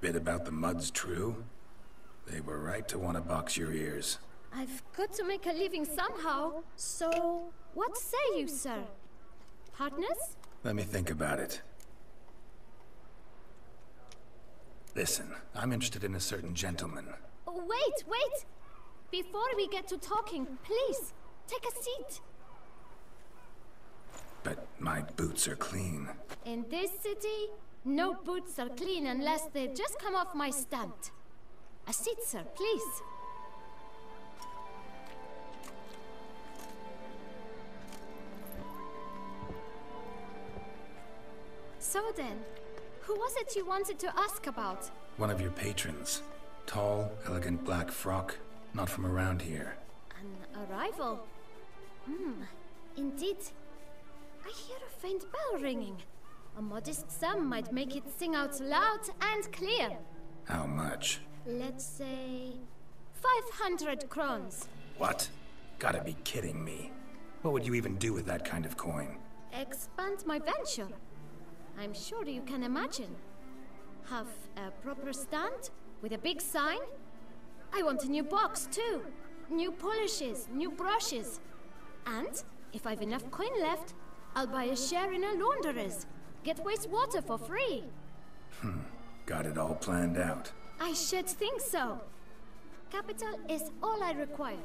Bit about the mud's true? They were right to want to box your ears. I've got to make a living somehow, so what say you, sir? Partners? Let me think about it. Listen, I'm interested in a certain gentleman. Wait! Before we get to talking, please, take a seat. But my boots are clean. In this city, no boots are clean unless they just come off my stand. A seat, sir, please. So then, who was it you wanted to ask about? One of your patrons. Tall, elegant black frock. Not from around here. An arrival? Indeed. I hear a faint bell ringing. A modest sum might make it sing out loud and clear. How much? Let's say 500 crowns. What? Gotta be kidding me. What would you even do with that kind of coin? Expand my venture. I'm sure you can imagine. Have a proper stand with a big sign. I want a new box too. New polishes, new brushes. And if I've enough coin left, I'll buy a share in a launderer's. Get wastewater for free. Got it all planned out. I should think so. Capital is all I require.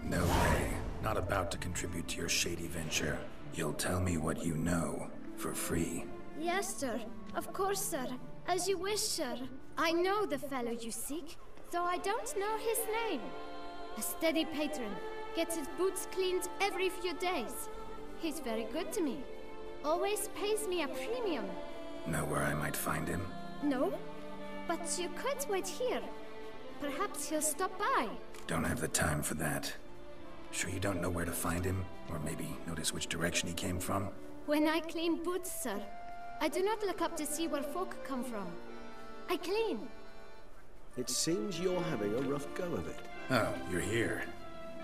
No way. Not about to contribute to your shady venture. You'll tell me what you know, for free. Yes, sir. Of course, sir. As you wish, sir. I know the fellow you seek, though I don't know his name. A steady patron. Gets his boots cleaned every few days. He's very good to me. Always pays me a premium. Know where I might find him? No, but you could wait here. Perhaps he'll stop by. Don't have the time for that. Sure you don't know where to find him? Or maybe notice which direction he came from? When I clean boots, sir, I do not look up to see where folk come from. I clean. It seems you're having a rough go of it. Oh, you're here.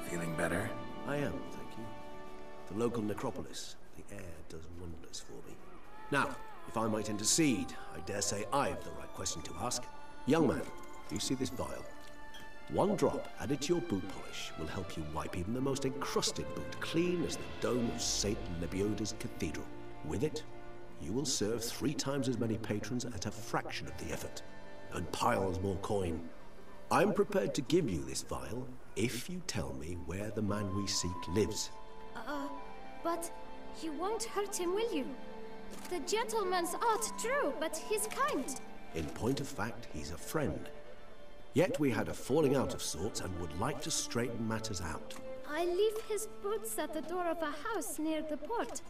Feeling better? I am, thank you. The local necropolis. The air does wonders for me. Now, if I might intercede, I dare say I've the right question to ask. Young man, you see this vial? One drop added to your boot polish will help you wipe even the most encrusted boot clean as the dome of St. Lebioda's cathedral. With it, you will serve 3 times as many patrons at a fraction of the effort, and piles more coin. I'm prepared to give you this vial if you tell me where the man we seek lives. But you won't hurt him, will you? The gentleman's art, true, but he's kind. In point of fact, he's a friend. Yet we had a falling out of sorts and would like to straighten matters out. I leave his boots at the door of a house near the port.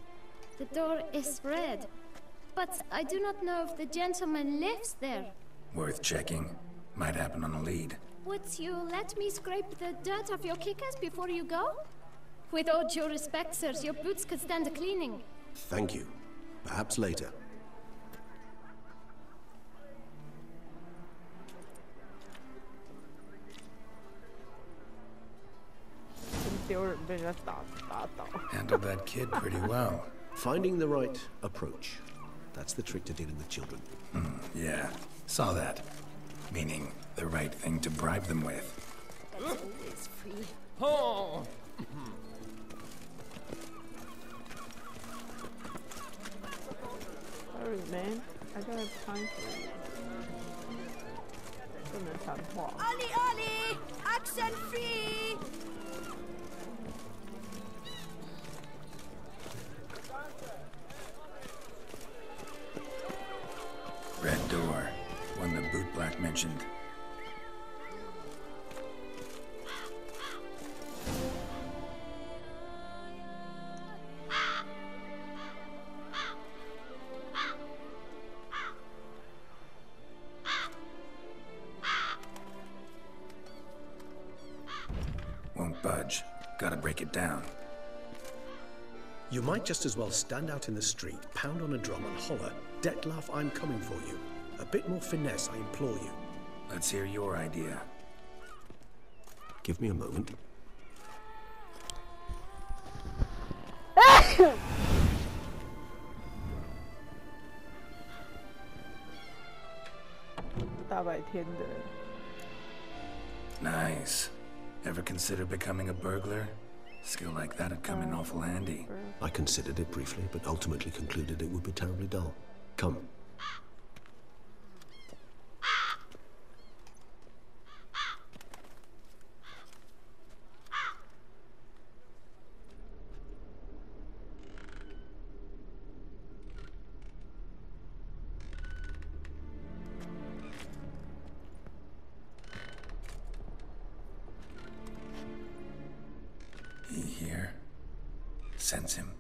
The door is red, but I do not know if the gentleman lives there. Worth checking. Might happen on a lead. Would you let me scrape the dirt off your kickers before you go? With all due respect, sirs, your boots could stand a cleaning. Thank you. Perhaps later. Handled that kid pretty well. Finding the right approach. That's the trick to dealing with children. Yeah, saw that. Meaning, the right thing to bribe them with. That's always free. Oh! Sorry, man. I don't have time for it. 不能谈话。Ali, accent free. Red door. One the boot black mentioned. Won't budge. Gotta break it down. You might just as well stand out in the street, pound on a drum and holler, "Detlef, I'm coming for you." A bit more finesse, I implore you. Let's hear your idea. Give me a moment. 大白天的。Nice. Ever consider becoming a burglar? Skill like that'd come in awful handy. I considered it briefly, but ultimately concluded it would be terribly dull. Come. He here? Sense him?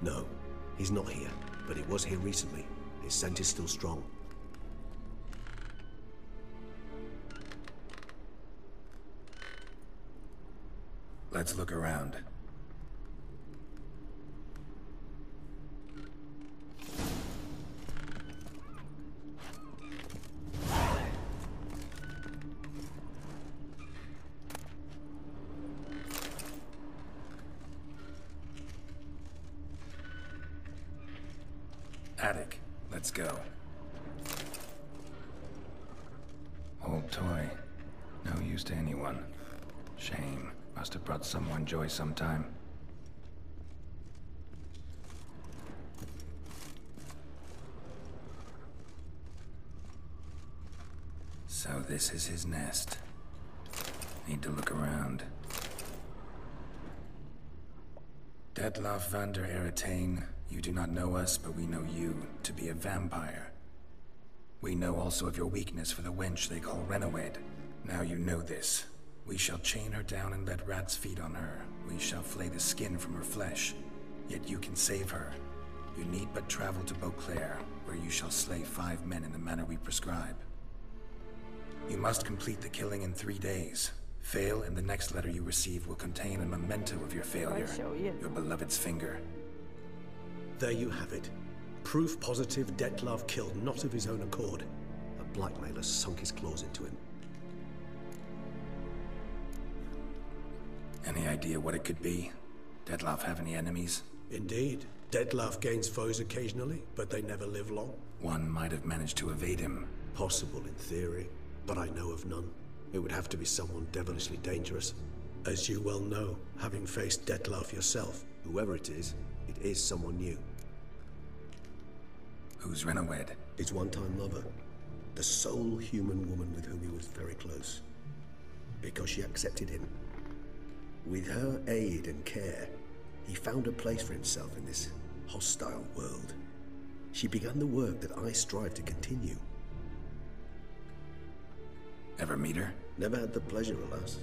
No, he's not here, but he was here recently. His scent is still strong. Let's look around. Attic. Let's go. Old toy. No use to anyone. Shame. Must have brought someone joy sometime. So this is his nest. Need to look around. Detloff van der Eretain, you do not know us, but we know you to be a vampire. We know also of your weakness for the wench they call Renawed. Now you know this. We shall chain her down and let rats feed on her. We shall flay the skin from her flesh. Yet you can save her. You need but travel to Beauclair, where you shall slay 5 men in the manner we prescribe. You must complete the killing in 3 days. Fail, and the next letter you receive will contain a memento of your failure. Your beloved's finger. There you have it. Proof positive Detlav killed not of his own accord. A blackmailer sunk his claws into him. Any idea what it could be? Detlav have any enemies? Indeed. Detlav gains foes occasionally, but they never live long. One might have managed to evade him. Possible in theory, but I know of none. It would have to be someone devilishly dangerous. As you well know, having faced Detlav yourself. Whoever it is someone new. Who's Renawed? His one-time lover. The sole human woman with whom he was very close. Because she accepted him. With her aid and care, he found a place for himself in this hostile world. She began the work that I strive to continue. Ever meet her? Never had the pleasure, alas.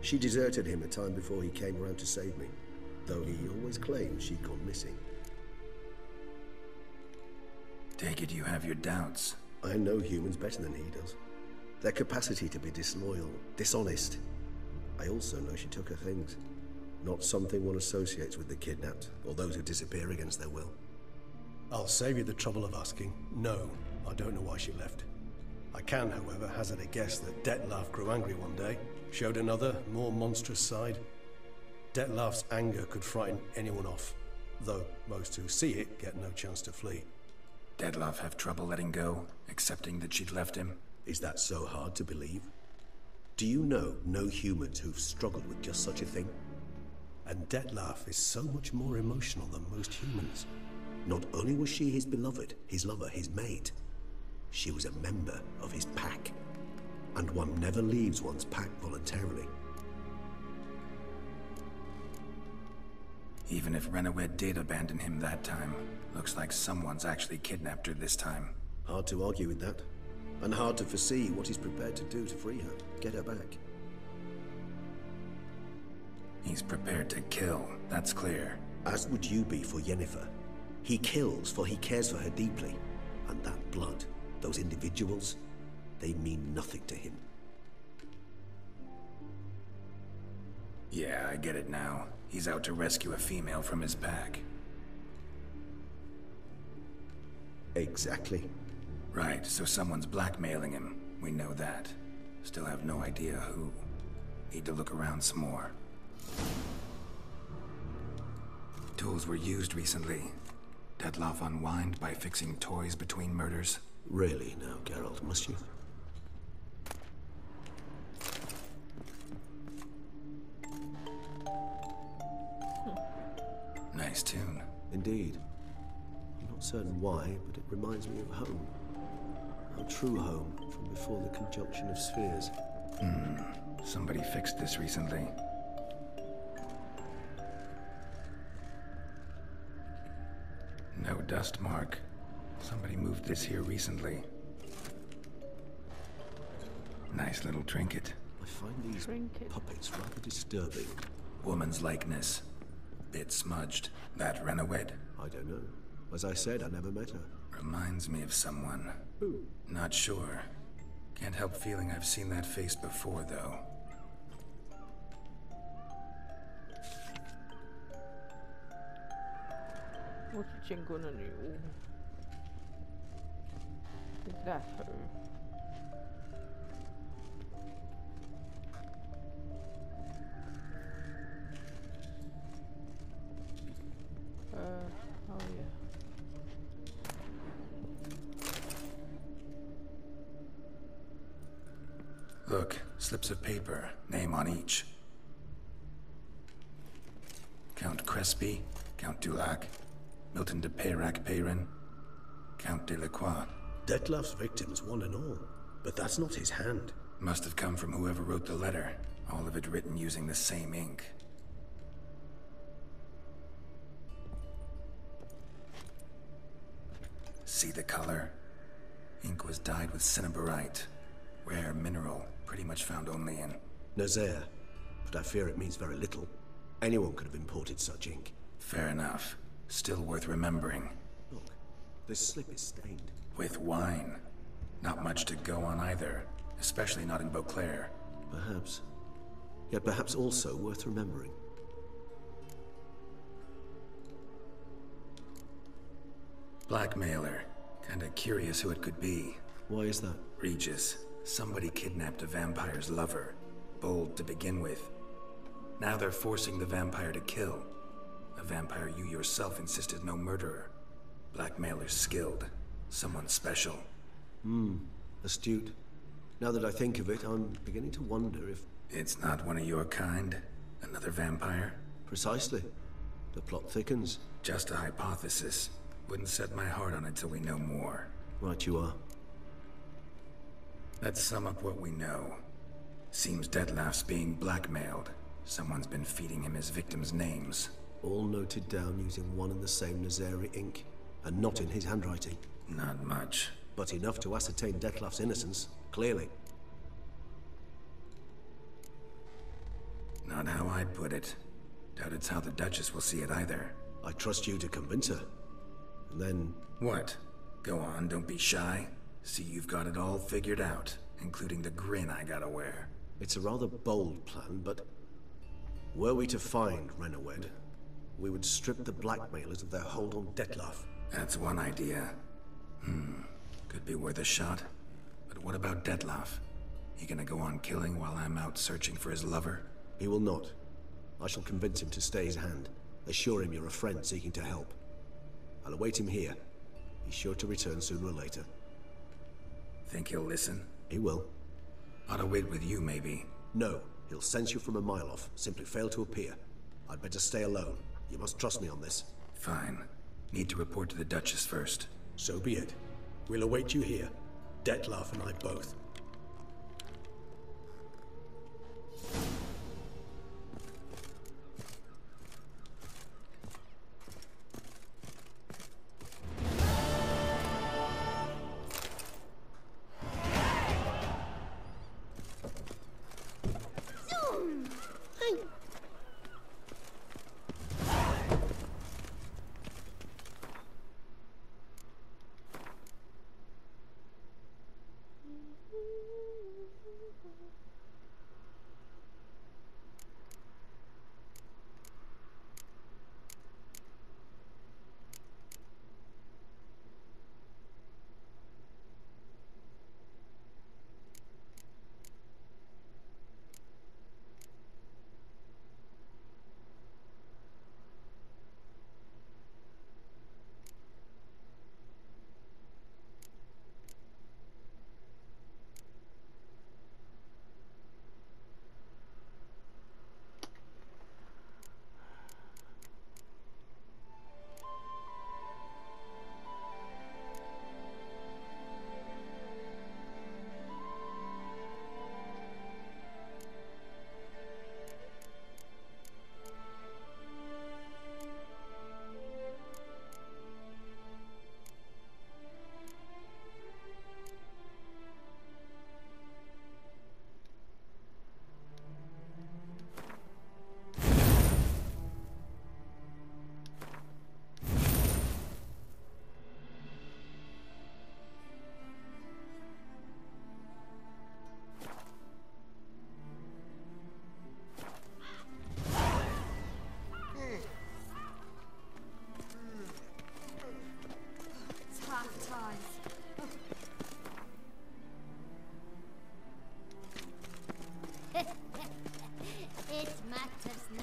She deserted him a time before he came around to save me, though he always claimed she'd gone missing. Take it you have your doubts. I know humans better than he does. Their capacity to be disloyal, dishonest. I also know she took her things. Not something one associates with the kidnapped, or those who disappear against their will. I'll save you the trouble of asking. No, I don't know why she left. I can, however, hazard a guess that Detlav grew angry one day, showed another, more monstrous side. Detlav's anger could frighten anyone off, though most who see it get no chance to flee. Detlav have trouble letting go, accepting that she'd left him? Is that so hard to believe? Do you know no humans who've struggled with just such a thing? And Detlav is so much more emotional than most humans. Not only was she his beloved, his lover, his mate, she was a member of his pack. And one never leaves one's pack voluntarily. Even if Renawed did abandon him that time, looks like someone's actually kidnapped her this time. Hard to argue with that. And hard to foresee what he's prepared to do to free her, get her back. He's prepared to kill, that's clear. As would you be for Yennefer. He kills for he cares for her deeply. And that blood, those individuals, they mean nothing to him. Yeah, I get it now. He's out to rescue a female from his pack. Exactly. Right, so someone's blackmailing him. We know that. Still have no idea who. Need to look around some more. Tools were used recently. Dettlaff unwind by fixing toys between murders? Really now, Geralt, must you? Nice tune. Indeed. I'm not certain why, but it reminds me of home. Our true home from before the conjunction of spheres. Somebody fixed this recently. No dust mark. Somebody moved this here recently. Nice little trinket. I find these Trinket. puppets rather disturbing. Woman's likeness. Bit smudged. That Renowed? I don't know. As I said, I never met her. Reminds me of someone. Who? Not sure. Can't help feeling I've seen that face before, though.我只见过那女巫。Is that her? Oh yeah. Look, slips of paper, name on each. Count Crespi, Count Dulac, Milton de Peyrac-Peyrin, Count de Lacroix. Dettlaff's victims, one and all. But that's not his hand. Must have come from whoever wrote the letter. All of it written using the same ink. See the color? Ink was dyed with cinnabarite. Rare mineral, pretty much found only in... Nazaire. But I fear it means very little. Anyone could have imported such ink. Fair enough. Still worth remembering. Look, this slip is stained. With wine. Not much to go on either. Especially not in Beauclair. Perhaps. Yet perhaps also worth remembering. Blackmailer. Kinda curious who it could be. Why is that? Regis. Somebody kidnapped a vampire's lover. Bold to begin with. Now they're forcing the vampire to kill. A vampire you yourself insisted no murderer. Blackmailer's skilled. Someone special. Astute. Now that I think of it, I'm beginning to wonder if... It's not one of your kind? Another vampire? Precisely. The plot thickens. Just a hypothesis. Wouldn't set my heart on it till we know more. Right you are. Let's sum up what we know. Seems Dettlaff's being blackmailed. Someone's been feeding him his victims' names. All noted down using one and the same Nazari ink. And not in his handwriting. Not much. But enough to ascertain Dettlaff's innocence, clearly. Not how I'd put it. Doubt it's how the Duchess will see it either. I trust you to convince her. And then... What? Go on, don't be shy. See you've got it all figured out, including the grin I gotta wear. It's a rather bold plan, but... Were we to find Renowed, we would strip the blackmailers of their hold on Dettlaff. That's one idea. Could be worth a shot. But what about Dettlaff? He gonna go on killing while I'm out searching for his lover? He will not. I shall convince him to stay his hand. Assure him you're a friend seeking to help. I'll await him here. He's sure to return sooner or later. Think he'll listen? He will. Ought to wait with you, maybe. No, he'll sense you from a mile off. Simply fail to appear. I'd better stay alone. You must trust me on this. Fine. Need to report to the Duchess first. So be it. We'll await you here. Dettlaff and I both.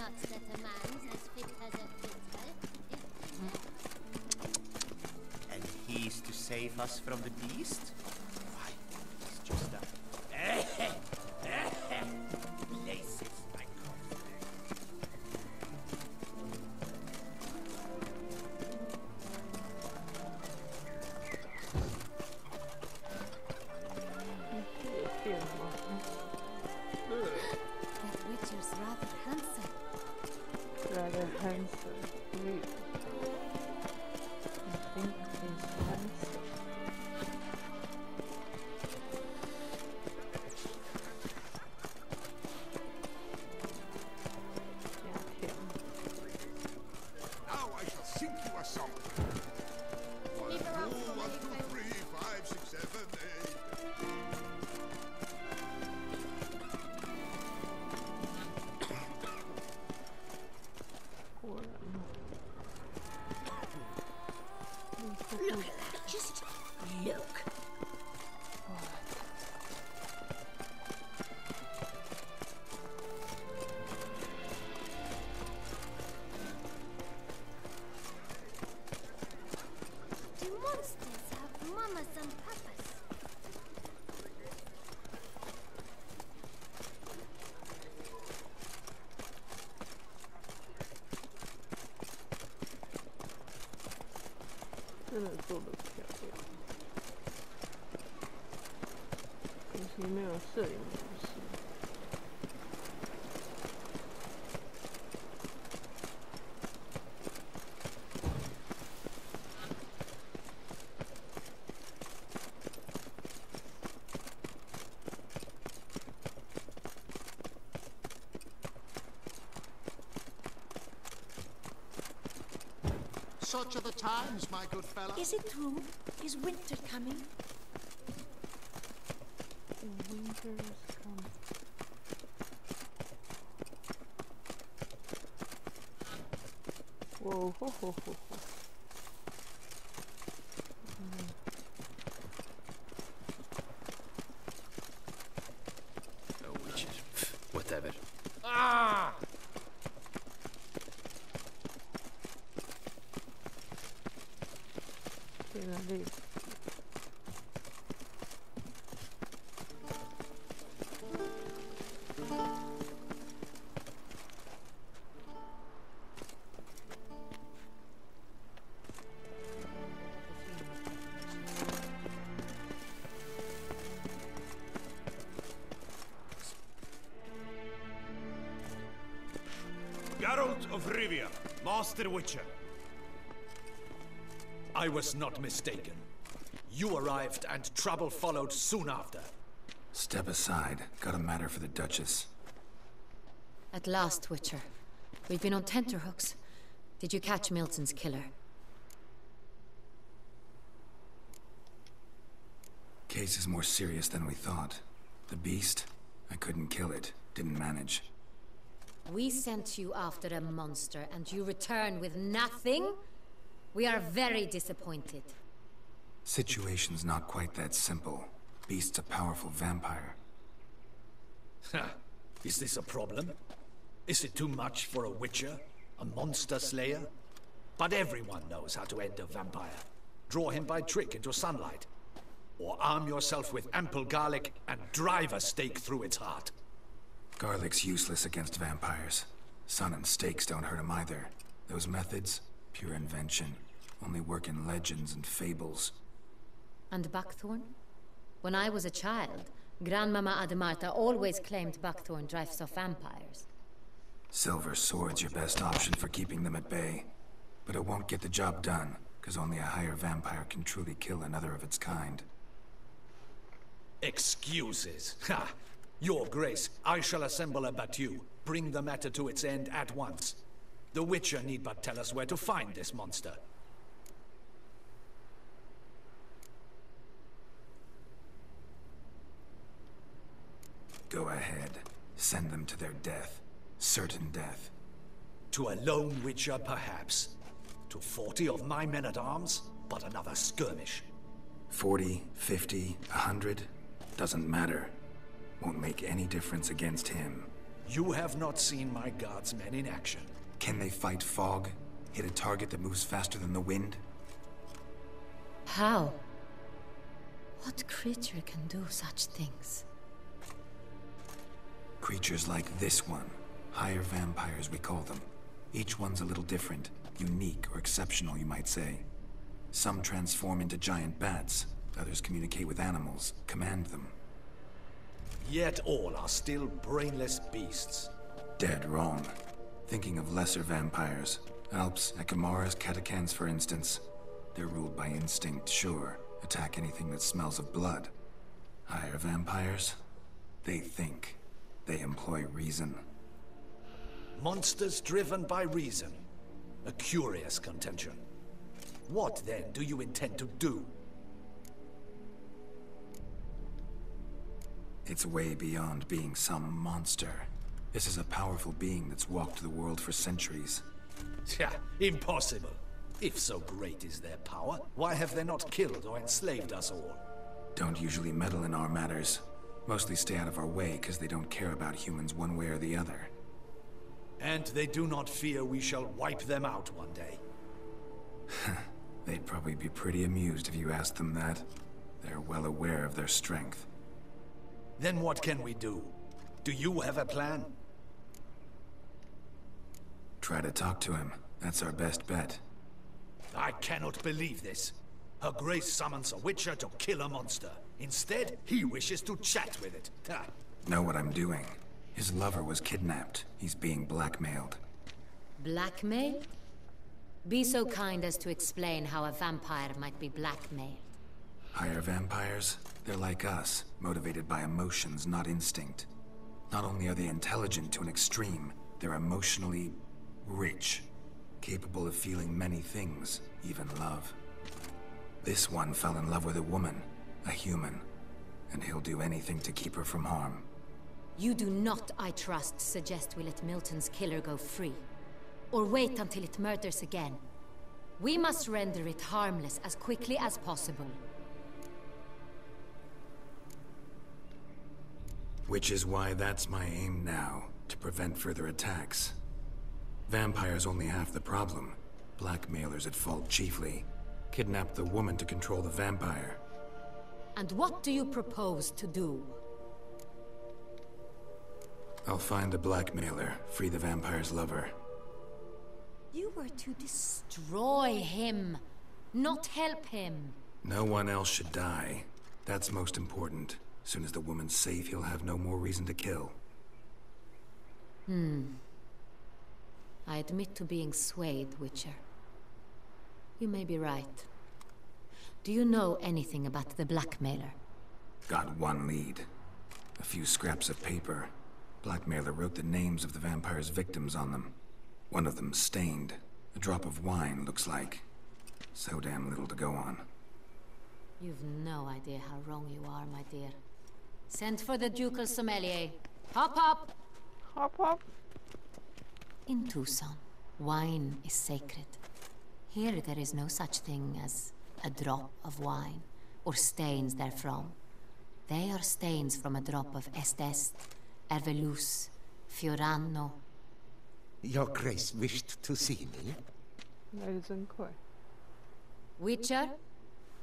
Not that a man's as fit as a fiddle. And he's to save us from the beast? Why, it's just a... Places like That Witcher's rather handsome. Rather handsome. Really. I think he's handsome. Yeah, him. Now I shall sing you a song. One, Leave her out two, for one, me, two, please. 3, 5, 6, 7, 8. Poor Look at that. Just look. Do monsters have mamas and papas?真的做得漂亮，可惜没有摄影模式。Such are the times, my good fellow. Is it true? Is winter coming? Winter is coming. Whoa, ho, ho, ho, ho. Oh, witches. Whatever. Ah! Spela lite. Geralt of Rivia, Master Witcher. I was not mistaken. You arrived and trouble followed soon after. Step aside. Got a matter for the Duchess. At last, Witcher. We've been on tenterhooks. Did you catch Milton's killer? Case is more serious than we thought. The beast? I couldn't kill it. Didn't manage. We sent you after a monster, and you return with nothing? We are very disappointed. Situation's not quite that simple. Beast's a powerful vampire. Ha! Is this a problem? Is it too much for a Witcher? A monster slayer? But everyone knows how to end a vampire. Draw him by trick into sunlight. Or arm yourself with ample garlic and drive a stake through its heart. Garlic's useless against vampires. Sun and stakes don't hurt him either. Those methods, pure invention. Only work in legends and fables. And buckthorn? When I was a child, Grandmama Ademarta always claimed buckthorn drives off vampires. Silver sword's your best option for keeping them at bay. But it won't get the job done, because only a higher vampire can truly kill another of its kind. Excuses. Ha! Your Grace, I shall assemble a battue. Bring the matter to its end at once. The Witcher need but tell us where to find this monster. Go ahead. Send them to their death. Certain death. To a lone Witcher, perhaps. To 40 of my men-at-arms, but another skirmish. 40, 50, 100? Doesn't matter. Won't make any difference against him. You have not seen my guardsmen in action. Can they fight fog? Hit a target that moves faster than the wind? How? What creature can do such things? Creatures like this one. Higher vampires, we call them. Each one's a little different. Unique or exceptional, you might say. Some transform into giant bats. Others communicate with animals, command them. Yet all are still brainless beasts. Dead wrong. Thinking of lesser vampires. Alps, Ekamaras, Catacans, for instance. They're ruled by instinct, sure. Attack anything that smells of blood. Higher vampires? They think. They employ reason. Monsters driven by reason. A curious contention. What, then, do you intend to do? It's way beyond being some monster. This is a powerful being that's walked the world for centuries. Yeah, impossible. If so great is their power, why have they not killed or enslaved us all? Don't usually meddle in our matters. Mostly stay out of our way because they don't care about humans one way or the other. And they do not fear we shall wipe them out one day. They'd probably be pretty amused if you asked them that. They're well aware of their strength. Then what can we do? Do you have a plan? Try to talk to him. That's our best bet. I cannot believe this. Her Grace summons a Witcher to kill a monster. Instead, he wishes to chat with it. Ha. Know what I'm doing. His lover was kidnapped. He's being blackmailed. Blackmailed? Be so kind as to explain how a vampire might be blackmailed. Higher vampires? They're like us, motivated by emotions, not instinct. Not only are they intelligent to an extreme, they're emotionally rich. Capable of feeling many things, even love. This one fell in love with a woman, a human, and he'll do anything to keep her from harm. You do not, I trust, suggest we let Milton's killer go free. Or wait until it murders again. We must render it harmless as quickly as possible. Which is why that's my aim now, to prevent further attacks. Vampires only half the problem. Blackmailers at fault chiefly. Kidnapped the woman to control the vampire. And what do you propose to do? I'll find the blackmailer, free the vampire's lover. You were to destroy him, not help him. No one else should die. That's most important. Soon as the woman's safe, he'll have no more reason to kill. I admit to being swayed, Witcher. You may be right. Do you know anything about the blackmailer? Got one lead. A few scraps of paper. Blackmailer wrote the names of the vampire's victims on them. One of them stained. A drop of wine, looks like. So damn little to go on. You've no idea how wrong you are, my dear. Send for the ducal sommelier. Hop, hop! Hop, hop. In Tucson, wine is sacred. Here there is no such thing as a drop of wine, or stains therefrom. They are stains from a drop of Estest, Ervelus, Fiorano. Your Grace wished to see me? 来得真快。 Witcher,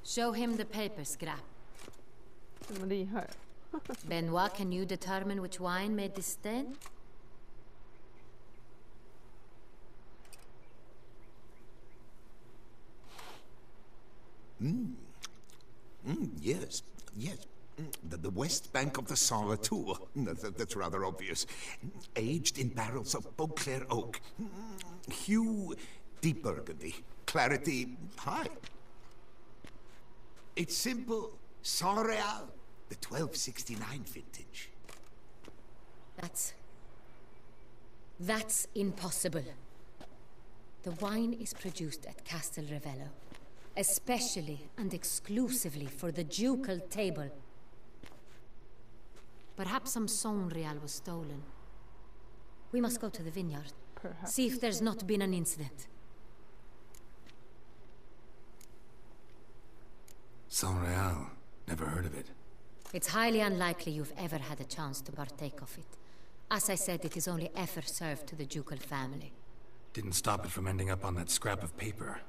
show him the paper scrap. 这么厉害、啊。 Benoit, can you determine which wine made this stain? Yes, yes. The west bank of the Saar too. That's rather obvious. Aged in barrels of Beauclair oak. Hue, deep burgundy. Clarity, high. It's simple. Saint-Réal, the 1269 vintage. That's impossible. The wine is produced at Castel Ravello, especially and exclusively for the ducal table. Perhaps some Saint-Réal was stolen. We must go to the vineyard. Perhaps. See if there's not been an incident. Saint-Réal. Never heard of it. It's highly unlikely you've ever had a chance to partake of it. As I said, it is only effort served to the ducal family. Didn't stop it from ending up on that scrap of paper.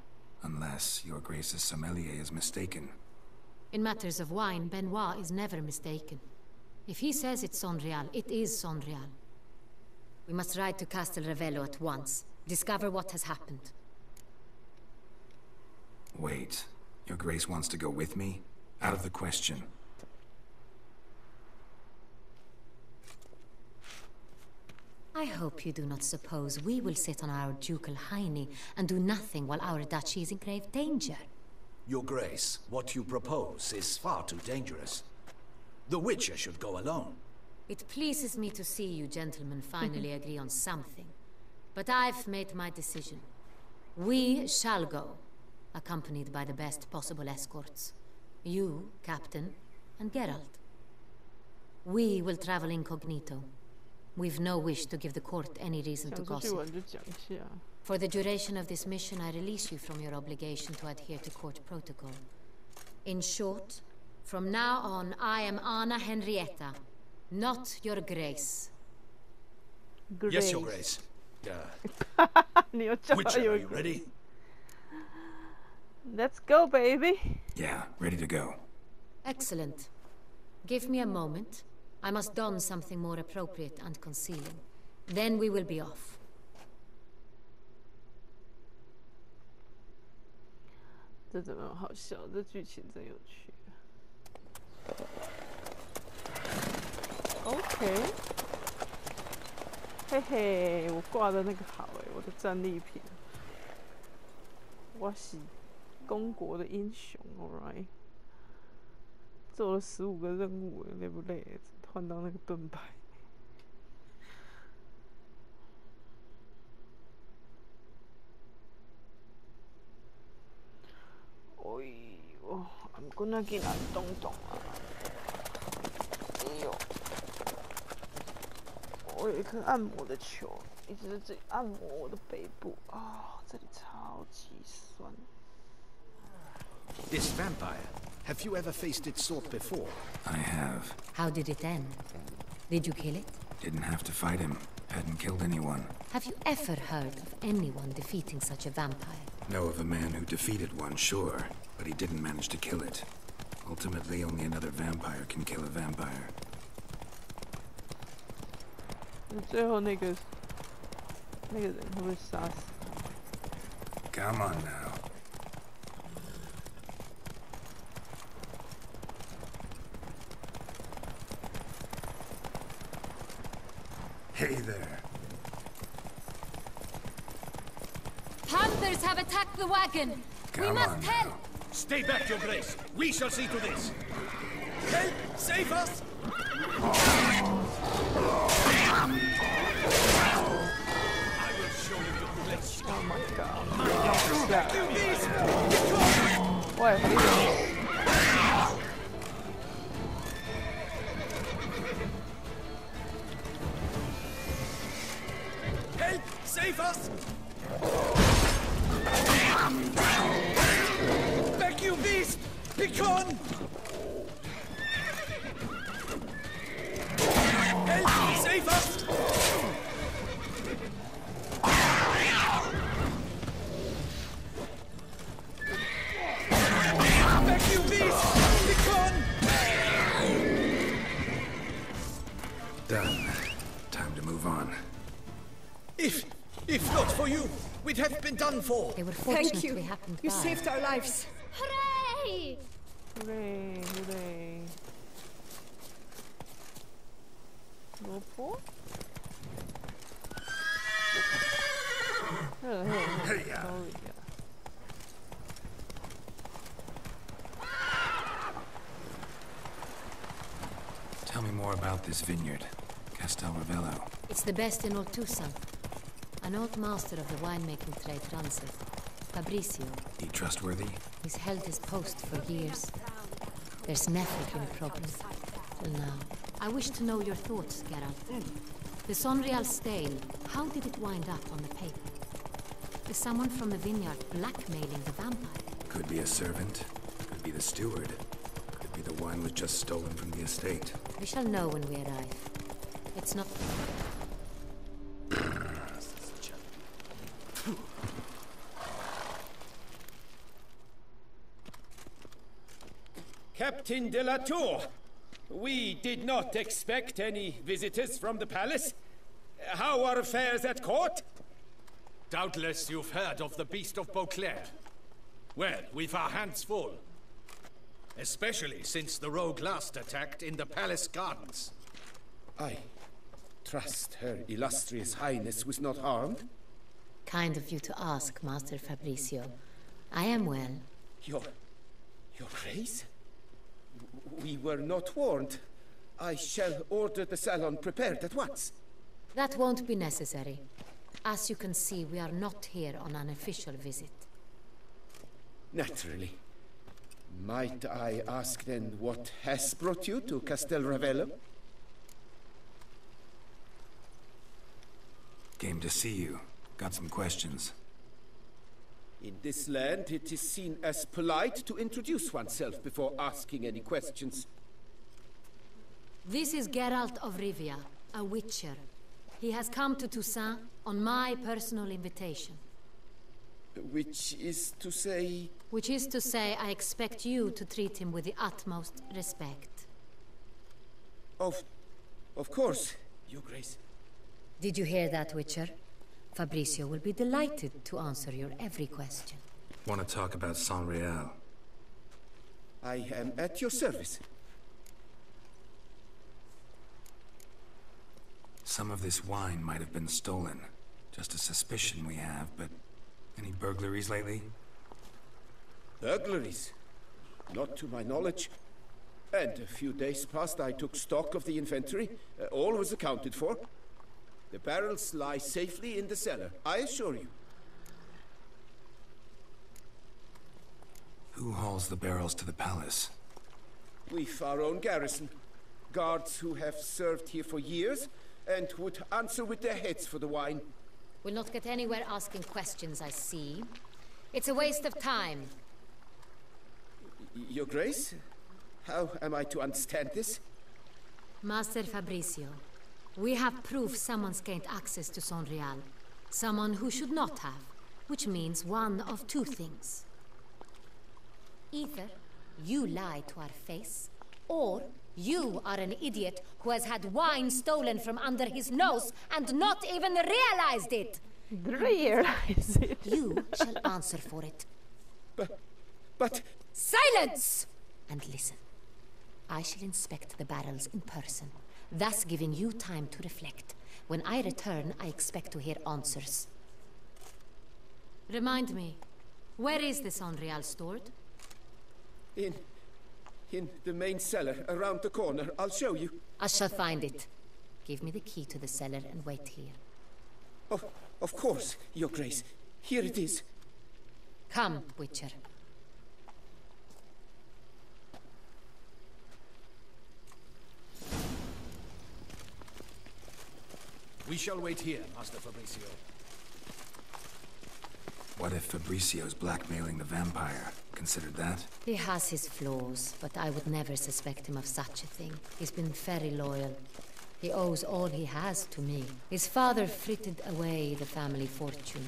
Unless your Grace's sommelier is mistaken. In matters of wine, Benoit is never mistaken. If he says it's Sonreal, it is Sonreal. We must ride to Castel Ravello at once. Discover what has happened. Wait. Your Grace wants to go with me? Out of the question. I hope you do not suppose we will sit on our ducal hiney and do nothing while our duchy is in grave danger. Your Grace, what you propose is far too dangerous. The Witcher should go alone. It pleases me to see you gentlemen finally agree on something. But I've made my decision. We shall go, accompanied by the best possible escorts. You, Captain, and Geralt. We will travel incognito. We've no wish to give the court any reason to gossip. For the duration of this mission, I release you from your obligation to adhere to court protocol. In short, from now on, I am Anna Henrietta, not your Grace. Yes, your Grace. Witcher, are you ready? Let's go, baby. Yeah, ready to go. Excellent. Give me a moment. I must don something more appropriate and concealing. Then we will be off. 这怎么好笑？这剧情真有趣。OK， 嘿嘿，我挂的那个好哎，我的战利品。我是公国的英雄 ，alright。做了15个任务，累不累？换到那个盾牌。哎呦 ，I'm gonna get 南东东啊！哎呦，我有一颗按摩的球，一直在这里按摩我的背部啊，这里超级酸。This vampire. Have you ever faced its sort before? I have. How did it end? Did you kill it? Didn't have to fight him. Hadn't killed anyone. Have you ever heard of anyone defeating such a vampire? Know of a man who defeated one, sure, but he didn't manage to kill it. Ultimately, only another vampire can kill a vampire. 最后那个人会不会杀死？ Come on now. Hey there. Panthers have attacked the wagon! We must help! Stay back, your Grace. We shall see to this. Help! Save us! I will show you the place. Oh my god. What? What? Help! Save us! Back, you beast! Be gone! Help! Save us! Back, you beast! Be gone! Done. Time to move on. If not for you, we'd have been done for. They were fortunate we happened by. You saved our lives. Hooray! Hooray, hooray. Go for? Hey, Tell me more about this vineyard, Castel Ravello. It's the best in all Tucson. An old master of the winemaking trade runs it. Fabricio. He trustworthy? He's held his post for years. There's never been a problem. Till now. I wish to know your thoughts, Geralt. The Sonreal stain, how did it wind up on the paper? Is someone from the vineyard blackmailing the vampire? Could be a servant. Could be the steward. Could be the wine was just stolen from the estate. We shall know when we arrive. It's not... Captain de la Tour. We did not expect any visitors from the palace. How are affairs at court? Doubtless you've heard of the Beast of Beauclair. Well, we've our hands full. Especially since the rogue last attacked in the palace gardens. I trust Her Illustrious Highness was not harmed? Kind of you to ask, Master Fabricio. I am well. Your Grace? We were not warned. I shall order the salon prepared at once. That won't be necessary. As you can see, we are not here on an official visit. Naturally. Might I ask then what has brought you to Castel Ravello? Came to see you. Got some questions. In this land, it is seen as polite to introduce oneself before asking any questions. This is Geralt of Rivia, a witcher. He has come to Toussaint on my personal invitation. Which is to say... Which is to say, I expect you to treat him with the utmost respect. Of course, Your Grace. Did you hear that, Witcher? Fabricio will be delighted to answer your every question. Want to talk about Saint-Réal? I am at your service. Some of this wine might have been stolen. Just a suspicion we have, but any burglaries lately? Burglaries? Not to my knowledge. And a few days past I took stock of the inventory. All was accounted for. The barrels lie safely in the cellar, I assure you. Who hauls the barrels to the palace? We've our own garrison. Guards who have served here for years and would answer with their heads for the wine. We'll not get anywhere asking questions, I see. It's a waste of time. Your Grace? How am I to understand this? Master Fabricio, we have proof someone's gained access to Saint-Réal. Someone who should not have, which means one of two things. Either you lie to our face, or you are an idiot who has had wine stolen from under his nose and not even realized it. Realize it. You shall answer for it. But... Silence! And listen. I shall inspect the barrels in person, thus giving you time to reflect. When I return, I expect to hear answers. Remind me, where is the Saint-Réal stored? In the main cellar, around the corner. I'll show you. I shall find it. Give me the key to the cellar and wait here. Oh, of course, Your Grace. Here it is. Come, Witcher. We shall wait here, Master Fabricio. What if Fabricio's blackmailing the vampire? Considered that? He has his flaws, but I would never suspect him of such a thing. He's been very loyal. He owes all he has to me. His father frittered away the family fortune.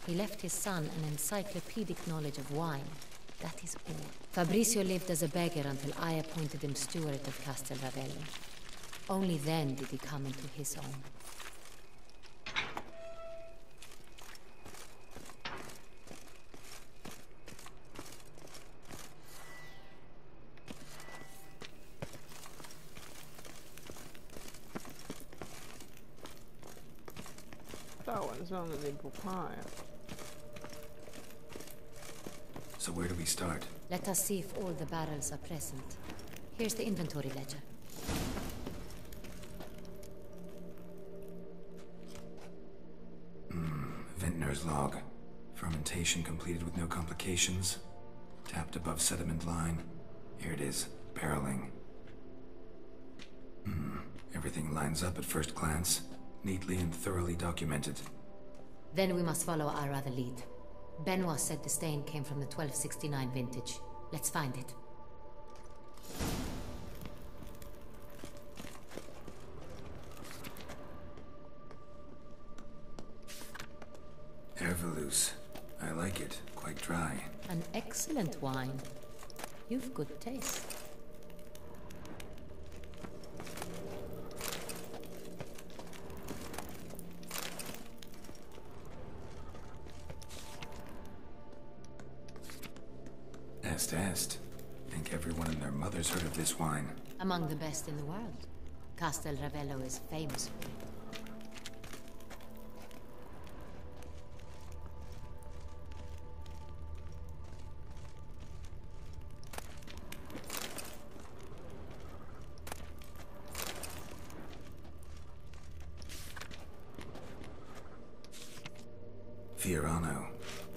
He left his son an encyclopedic knowledge of wine. That is all. Fabricio lived as a beggar until I appointed him steward of Castel Ravello. Only then did he come into his own. So where do we start? Let us see if all the barrels are present. Here's the inventory ledger. Vintner's log. Fermentation completed with no complications. Tapped above sediment line. Here it is. Barreling. Everything lines up at first glance. Neatly and thoroughly documented. Then we must follow our other lead. Benoit said the stain came from the 1269 vintage. Let's find it. Herveloos. I like it. Quite dry. An excellent wine. You've good taste. Est. Think everyone and their mother's heard of this wine. Among the best in the world. Castel Ravello is famous for it. Fiorano,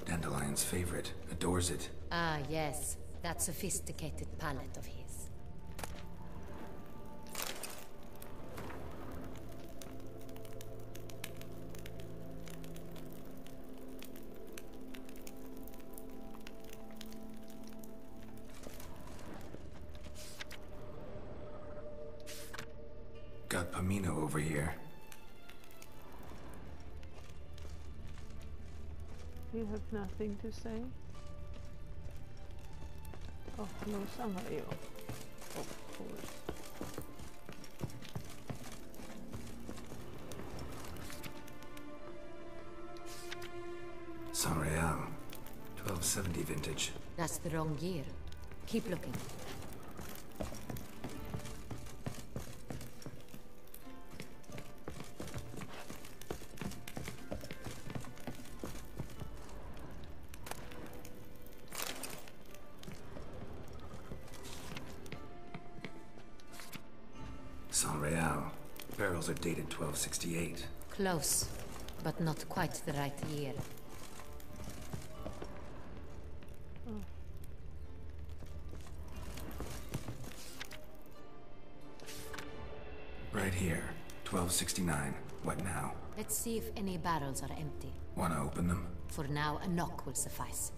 Dandelion's favorite, adores it. Ah, yes. That sophisticated palate of his. Got Pomino over here. You have nothing to say? Oh, 楼上还有。Of course. San Real, 1270 vintage. That's the wrong year. Keep looking. San Real. Barrels are dated 1268. Close, but not quite the right year. Right here, 1269. What now? Let's see if any barrels are empty. Wanna open them? For now, a knock will suffice.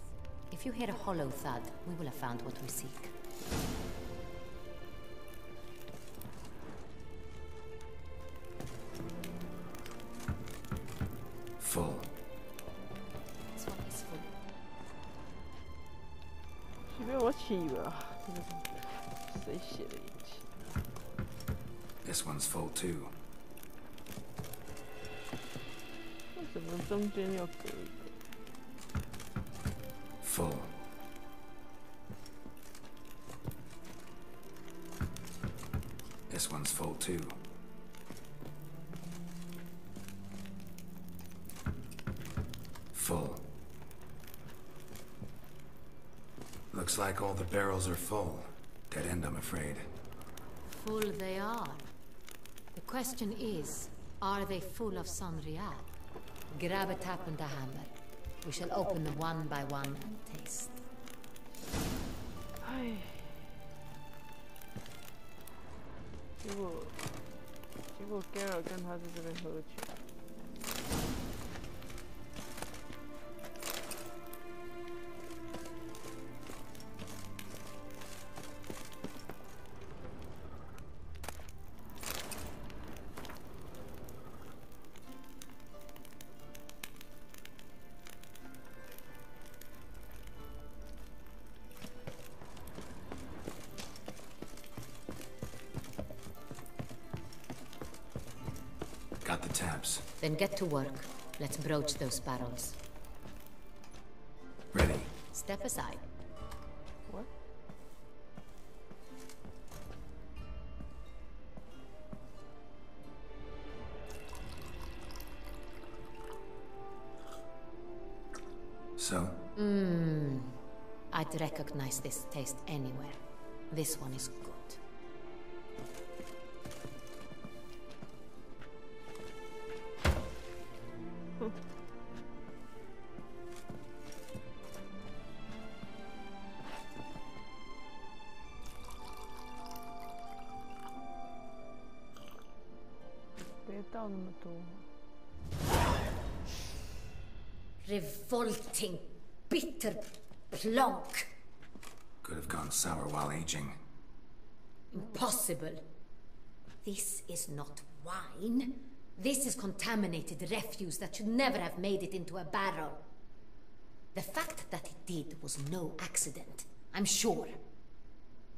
If you hear a hollow thud, we will have found what we seek. Full. This one is full. 随便我起吧，这个谁写的引擎？ This one's full too. 为什么中间要隔一个？ Full. This one's full too. Full. Looks like all the barrels are full. Dead end, I'm afraid. Full they are. The question is, are they full of San Real? Grab a tap and a hammer. We shall open them one by one and taste. 唉，结果 Garrett 跟他在这边喝酒。Got the taps. Then get to work. Let's broach those barrels. Ready. Step aside. What? So? I'd recognize this taste anywhere. This one is good. Revolting, bitter plonk. Could have gone sour while aging. Impossible. This is not wine. This is contaminated refuse that should never have made it into a barrel. The fact that it did was no accident, I'm sure.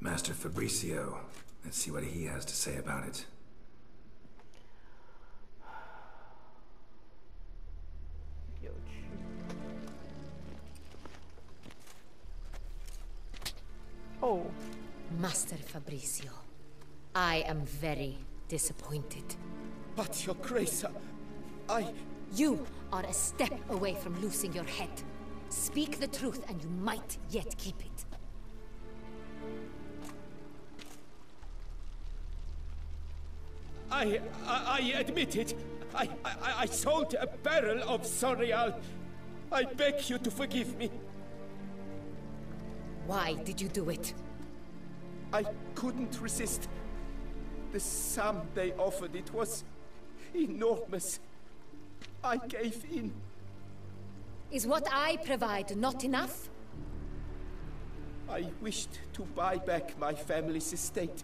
Master Fabricio. Let's see what he has to say about it. Oh. Master Fabrizio, I am very disappointed. But, Your Grace, I... You are a step away from losing your head. Speak the truth and you might yet keep it. I admit it. I sold a barrel of Sorial. I beg you to forgive me. Why did you do it? I couldn't resist. The sum they offered, it was enormous. I gave in. Is what I provide not enough? I wished to buy back my family's estate.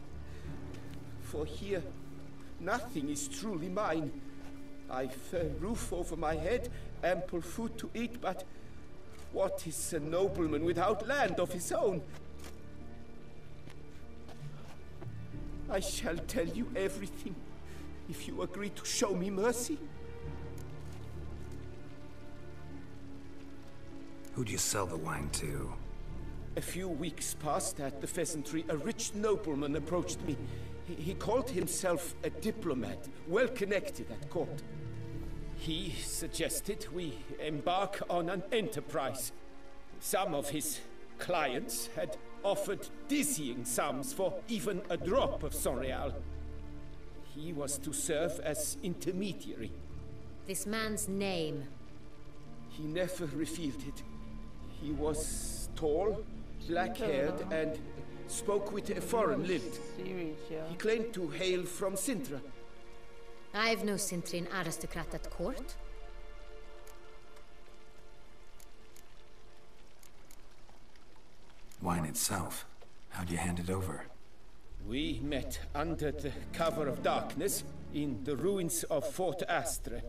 For here, nothing is truly mine. I've a roof over my head, ample food to eat, but what is a nobleman without land of his own? I shall tell you everything, if you agree to show me mercy. Who'd you sell the wine to? A few weeks past at the pheasantry, a rich nobleman approached me. He called himself a diplomat, well connected at court. He suggested we embark on an enterprise. Some of his clients had offered dizzying sums for even a drop of Sorial. He was to serve as intermediary. This man's name? He never revealed it. He was tall, black-haired, and spoke with a foreign lilt. He claimed to hail from Sintra. I've no Sintrian aristocrat at court. Wine itself. How'd you hand it over? We met under the cover of darkness in the ruins of Fort Astre.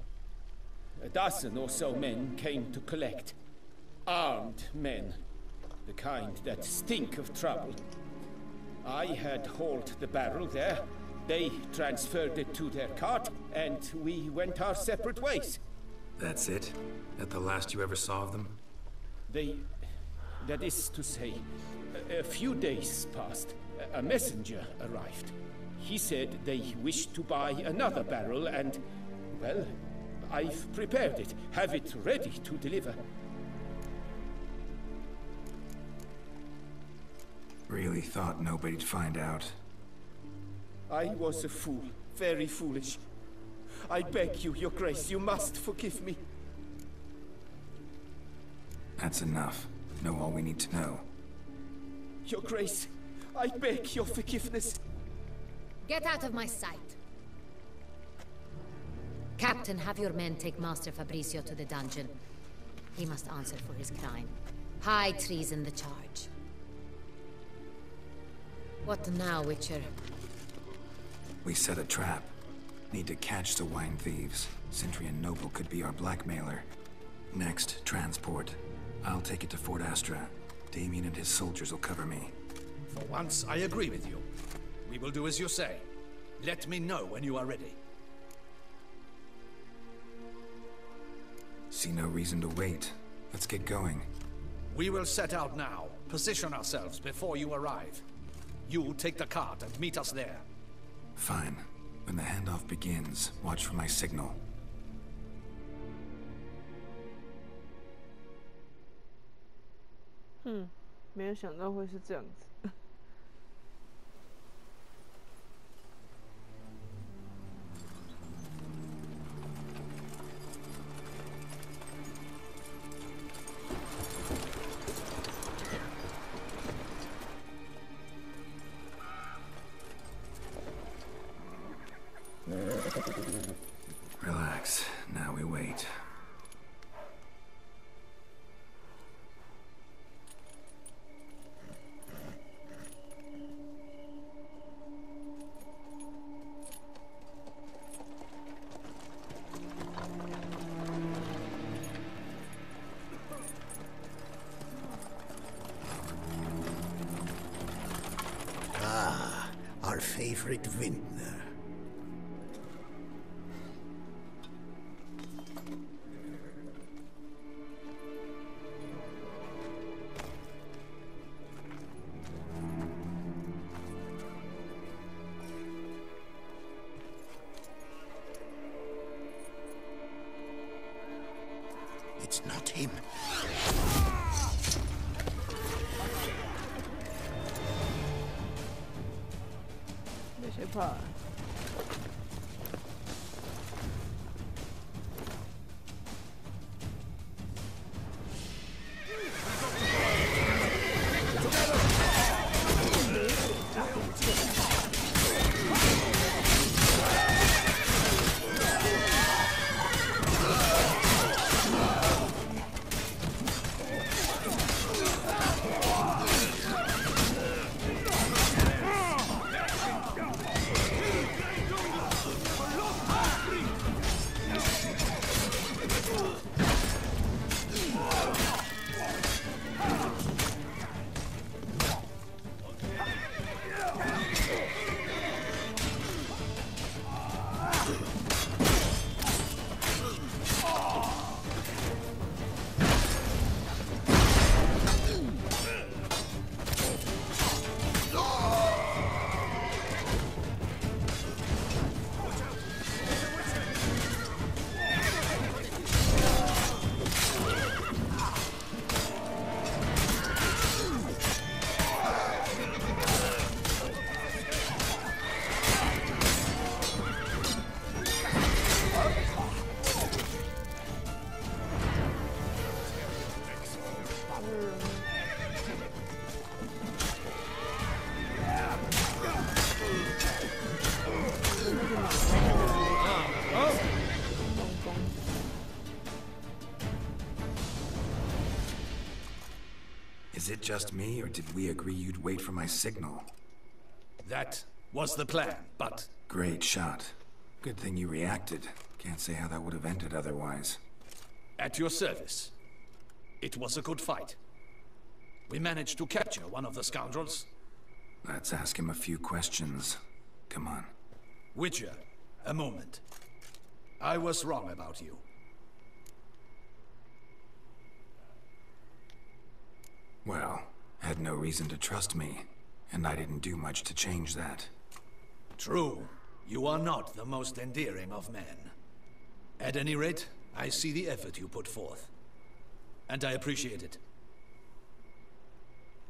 A dozen or so men came to collect. Armed men. The kind that stink of trouble. I had hauled the barrel there. They transferred it to their cart, and we went our separate ways. That's it? That the last you ever saw of them? That is to say, a few days passed. A messenger arrived. He said they wished to buy another barrel and, well, I've prepared it, have it ready to deliver. Really thought nobody'd find out. I was a fool, very foolish. I beg you, Your Grace, you must forgive me. That's enough. Know all we need to know. Your Grace, I beg your forgiveness. Get out of my sight. Captain, have your men take Master Fabrizio to the dungeon. He must answer for his crime. High treason the charge. What now, Witcher? We set a trap. Need to catch the wine thieves. Centrian Noble could be our blackmailer. Next, transport. I'll take it to Fort Astra. Damien and his soldiers will cover me. For once, I agree with you. We will do as you say. Let me know when you are ready. See no reason to wait. Let's get going. We will set out now. Position ourselves before you arrive. You take the cart and meet us there. Fine. When the handoff begins, watch for my signal. 没有想到会是这样子。Relax. Now we wait. Ah, our favorite vintner. him. Is it just me, or did we agree you'd wait for my signal? That was the plan, but... Great shot. Good thing you reacted. Can't say how that would have ended otherwise. At your service. It was a good fight. We managed to capture one of the scoundrels. Let's ask him a few questions. Come on. Witcher, a moment. I was wrong about you. Well, had no reason to trust me, and I didn't do much to change that. True. You are not the most endearing of men. At any rate, I see the effort you put forth. And I appreciate it.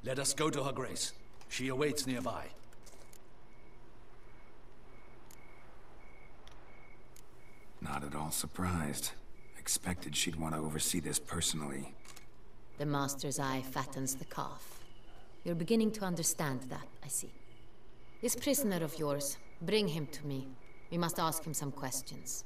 Let us go to her grace. She awaits nearby. Not at all surprised. Expected she'd want to oversee this personally. The master's eye fattens the calf. You're beginning to understand that, I see. This prisoner of yours, bring him to me. We must ask him some questions.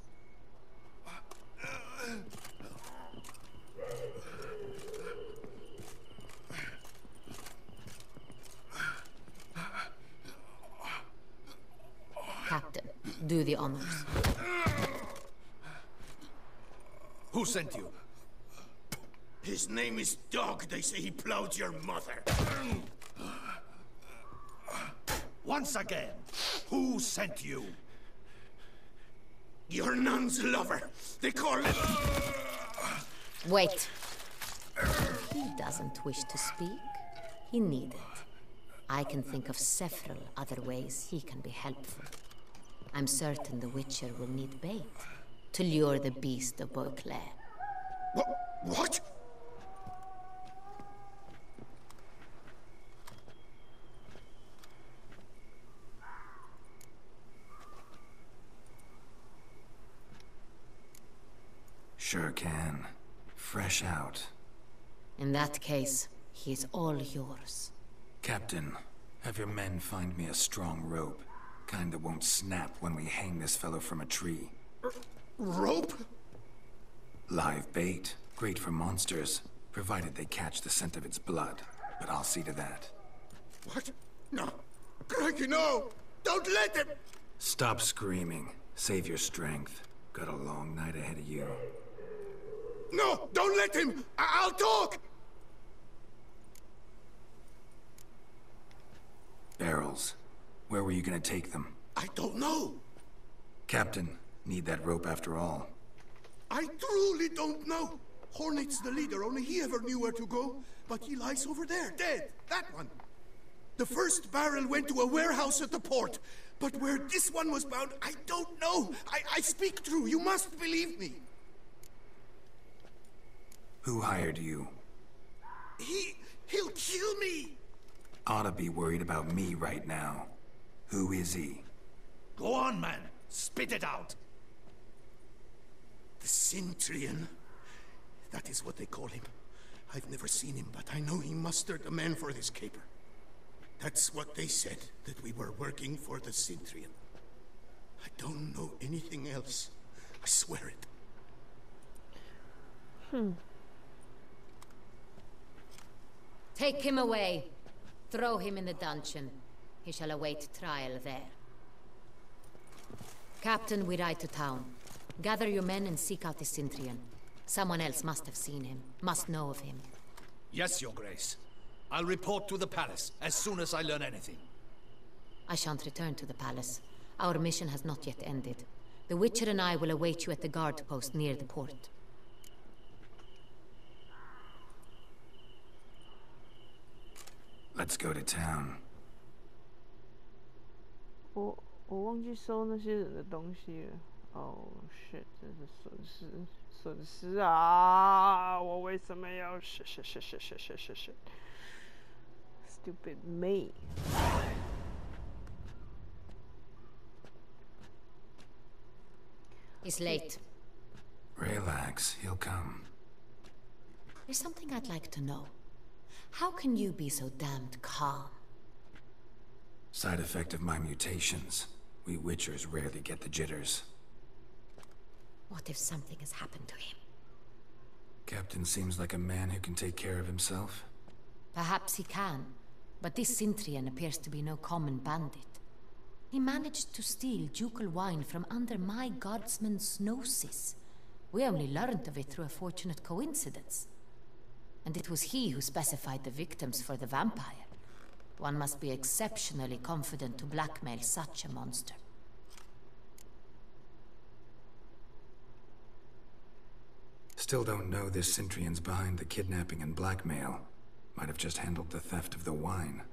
Captain, do the honors. Who sent you? His name is Dog. They say he plowed your mother. Once again, who sent you? Your nun's lover. They call it... Wait. He doesn't wish to speak. He needn't. I can think of several other ways he can be helpful. I'm certain the Witcher will need bait to lure the beast of Beauclair. What? Sure can. Fresh out. In that case, he's all yours. Captain, have your men find me a strong rope. Kind that won't snap when we hang this fellow from a tree. Rope? Live bait. Great for monsters, provided they catch the scent of its blood. But I'll see to that. What? No. Crikey, no! Don't let him! Stop screaming. Save your strength. Got a long night ahead of you. No! Don't let him! I'll talk! Barrels. Where were you gonna take them? I don't know. Captain, need that rope after all. I truly don't know. Hornet's the leader, only he ever knew where to go. But he lies over there, dead. That one. The first barrel went to a warehouse at the port. But where this one was bound, I don't know. I speak true. You must believe me. Who hired you? He'll kill me! Ought to be worried about me right now. Who is he? Go on, man. Spit it out. The Cintrian. That is what they call him. I've never seen him, but I know he mustered the men for this caper. That's what they said, that we were working for the Cintrian. I don't know anything else. I swear it. Take him away. Throw him in the dungeon. He shall await trial there. Captain, we ride to town. Gather your men and seek out the Cintrian. Someone else must have seen him, must know of him. Yes, Your Grace. I'll report to the palace as soon as I learn anything. I shan't return to the palace. Our mission has not yet ended. The Witcher and I will await you at the guard post near the port. Let's go to town. 我忘记收那些人的东西了。Oh shit， 这是损失啊！我为什么要？Stupid me. He's late. Relax, he'll come. There's something I'd like to know. How can you be so damned calm? Side effect of my mutations. We Witchers rarely get the jitters. What if something has happened to him? Captain seems like a man who can take care of himself. Perhaps he can, but this Cintrian appears to be no common bandit. He managed to steal ducal wine from under my guardsman's noses. We only learned of it through a fortunate coincidence. And it was he who specified the victims for the vampire. One must be exceptionally confident to blackmail such a monster. Still don't know this Cintrian's behind the kidnapping and blackmail. Might have just handled the theft of the wine.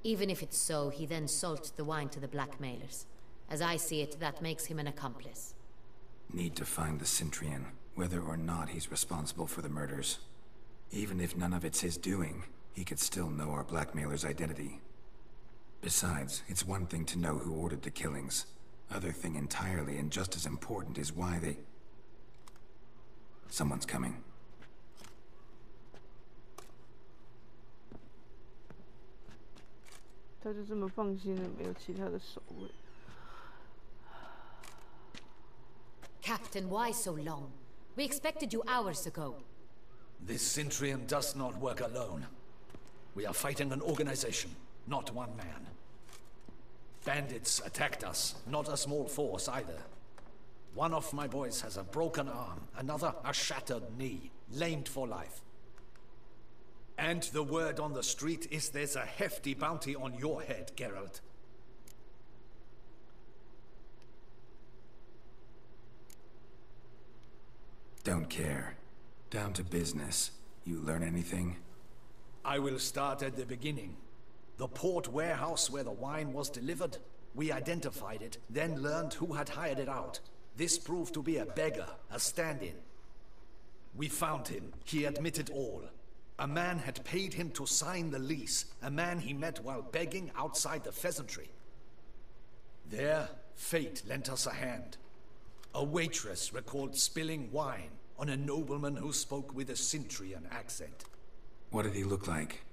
Even if it's so, he then sold the wine to the blackmailers. As I see it, that makes him an accomplice. Need to find the Cintrian, whether or not he's responsible for the murders. Even if none of it's his doing, he could still know our blackmailer's identity. Besides, it's one thing to know who ordered the killings. Other thing entirely, and just as important, is why they... Someone's coming. Captain, why so long? We expected you hours ago. This Cintrian does not work alone. We are fighting an organization, not one man. Bandits attacked us, not a small force either. One of my boys has a broken arm, another a shattered knee, lamed for life. And the word on the street is there's a hefty bounty on your head, Geralt. Don't care. Down to business. You learn anything? I will start at the beginning. The port warehouse where the wine was delivered. We identified it, then learned who had hired it out. This proved to be a beggar, a stand-in. We found him. He admitted all. A man had paid him to sign the lease, a man he met while begging outside the pheasantry. There, fate lent us a hand. A waitress recalled spilling wine on a nobleman who spoke with a Cintrian accent. What did he look like?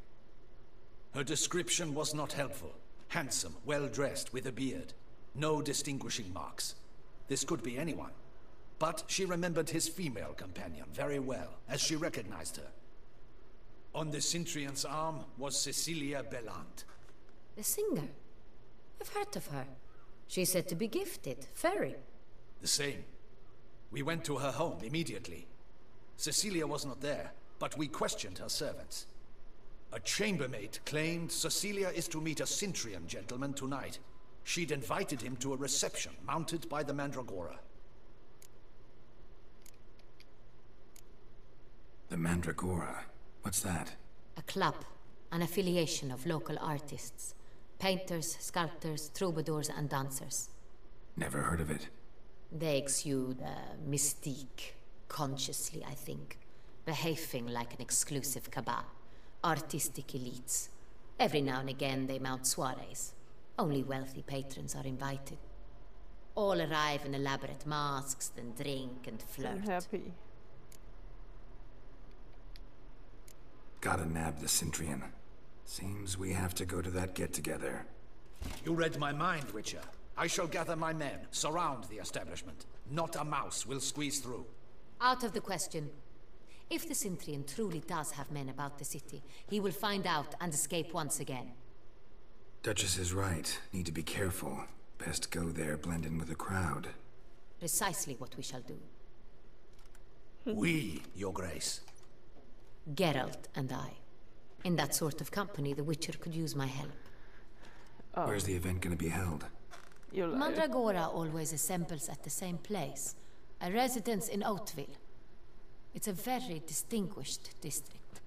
Her description was not helpful. Handsome, well-dressed, with a beard. No distinguishing marks. This could be anyone. But she remembered his female companion very well, as she recognized her. On the Cintrian's arm was Cecilia Bellant. The singer? I've heard of her. She's said to be gifted, fairy. The same. We went to her home immediately. Cecilia was not there, but we questioned her servants. A chambermaid claimed Cecilia is to meet a Cintrian gentleman tonight. She'd invited him to a reception mounted by the Mandragora. The Mandragora? What's that? A club, an affiliation of local artists. Painters, sculptors, troubadours and dancers. Never heard of it. They exude mystique, consciously, I think. behaving like an exclusive cabal. Artistic elites. Every now and again they mount soirees. Only wealthy patrons are invited. All arrive in elaborate masks, then drink and flirt. I'm happy. Gotta nab the Cintrian. Seems we have to go to that get-together. You read my mind, Witcher. I shall gather my men, surround the establishment. Not a mouse will squeeze through. Out of the question. If the Cintrian truly does have men about the city, he will find out and escape once again. Duchess is right. Need to be careful. Best go there, blend in with the crowd. Precisely what we shall do. We, Your Grace. Geralt and I. In that sort of company, the Witcher could use my help. Oh. Where's the event gonna be held? Mandragora always assembles at the same place. A residence in Oatville. It's a very distinguished district.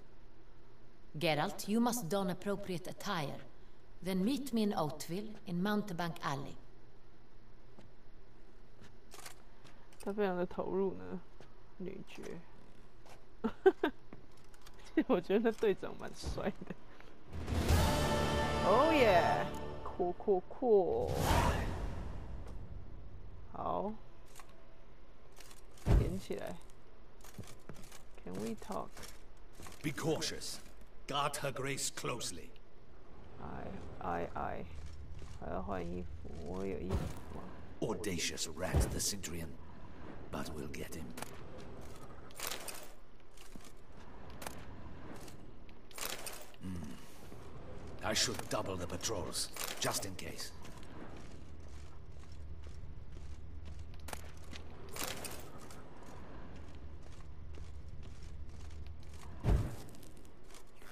Geralt, you must don appropriate attire. Then meet me in Oatville, in Mountebank Alley. 他非常的投入呢，女爵。我觉得那队长蛮帅的。Oh yeah， 酷酷酷。好，点起来。Can we talk? Be cautious. Guard her grace closely. 还要换衣服，我有衣服吗 Audacious rat, the Cintrian. But we'll get him. I should double the patrols, just in case.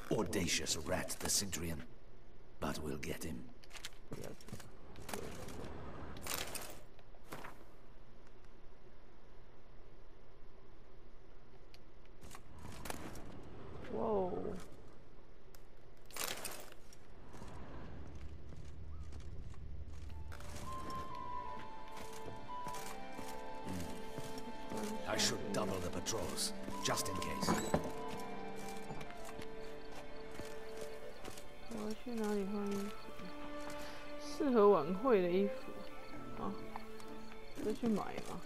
Audacious rat, the Cintrian. But we'll get him. Whoa. I should double the patrols, just in case. 我要去哪里换衣服？适合晚会的衣服啊，再去买嘛。